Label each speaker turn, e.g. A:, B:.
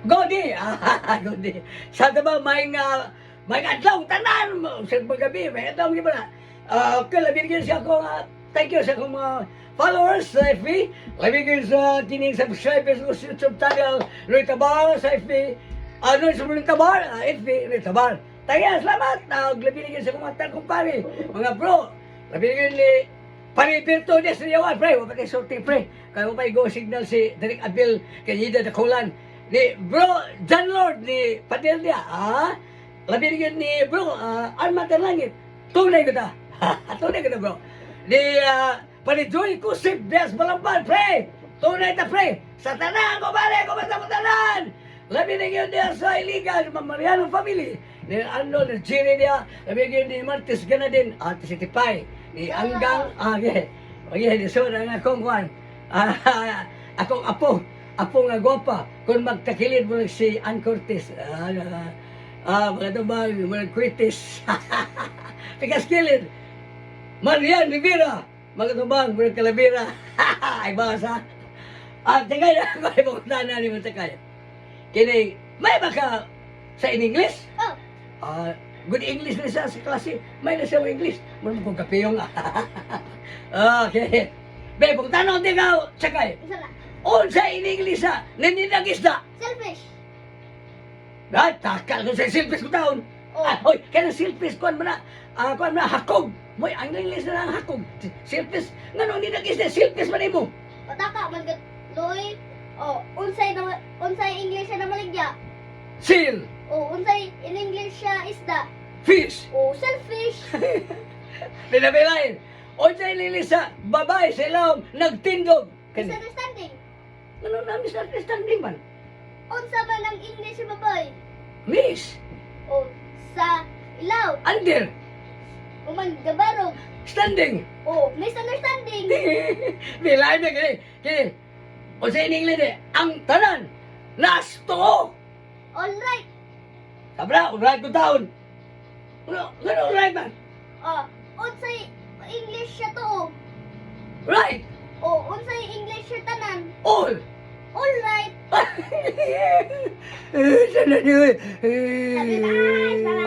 A: Godi! Godi. Sa ba, may adlaw, tanan mo. Sa paggabi, may adlaw, di ba na? Okay, labigyan siya ko, thank you sa akong mga followers sa FB. Labigyan sa kining subscribers ko sa YouTube channel, Roy Tabar sa FB. Ano sa Roy Tabar? FB, Roy Tabar. Tayo, salamat. Labigyan sa kumantan kong pare. Mga bro, labigyan ni Pari Pirto niya sa yawan, pre. Wapatay sorting, pre. Kaya mo pa go signal si Derek Abil, kanyida na kulan. Ni bro, John Lord, ni Padel niya, labigyan ni bro, Armand ng Langit. Tunay ko ta. Tunay ko ta, bro. Ni, Panijoy Kusip, Bias Balamban, pre. Tunay ta, pre. Sa tanan, kumare, kumasa mo tanan. Labigyan niya sa iligan, Mariano family. Ni Arnold, ni Jerry niya. Labigyan ni Martis Ganadin, si Tipay. Ni Anggang, okay. Okay, so na nga kong kwan. Akong apo nga gwapa. Kung magtakilid mo si Ann Curtis. Mga tumang, mga Curtis. Pikas kilid. Marian Rivera. Mga tumang, mga Calavera. Ay, basa. Tingay na ako ay pukuntahan na ni Matakay. Kini, may baka sa in English?
B: Oh.
A: Good English na siya sa klase. May na siya English. Muna kong kapiyong. Okay. Be, kung tanong din ka, sakay.
B: Isa na.
A: Sa in English ha, naninag isda.
B: Selfish.
A: Takal ko sa silpis ko taon.
B: Oh.
A: Hoy, kaya silpis ko mo na. Kuan mo na, hakog. Moy, ang English na lang hakog. Silpis. Nga ninag isda, silpis man mo.
B: Pataka, magkat. Loy. Oh, unsay English na maligya.
A: Seal.
B: Oh, unsay in English siya isda.
A: Fish.
B: Oh, selfish.
A: Pinabilain. Sa ililisa, babae sa ilawang nagtindog.
B: Misunderstanding.
A: Ano na misunderstanding man?
B: Unsa man ang English sa baboy?
A: Miss.
B: Oh, sa ilaw.
A: Under.
B: Uman gabarog.
A: Standing.
B: Oh, misunderstanding.
A: Bilain na kini. Kini. Sa in English ang tanan. Nasto.
B: All right.
A: Sabra, right ko taon. Ano right man?
B: Oh, unsay English siya to.
A: Right.
B: Oh, unsay English siya tanan.
A: All.
B: All right.
A: Sana niyo.
B: Sabi na,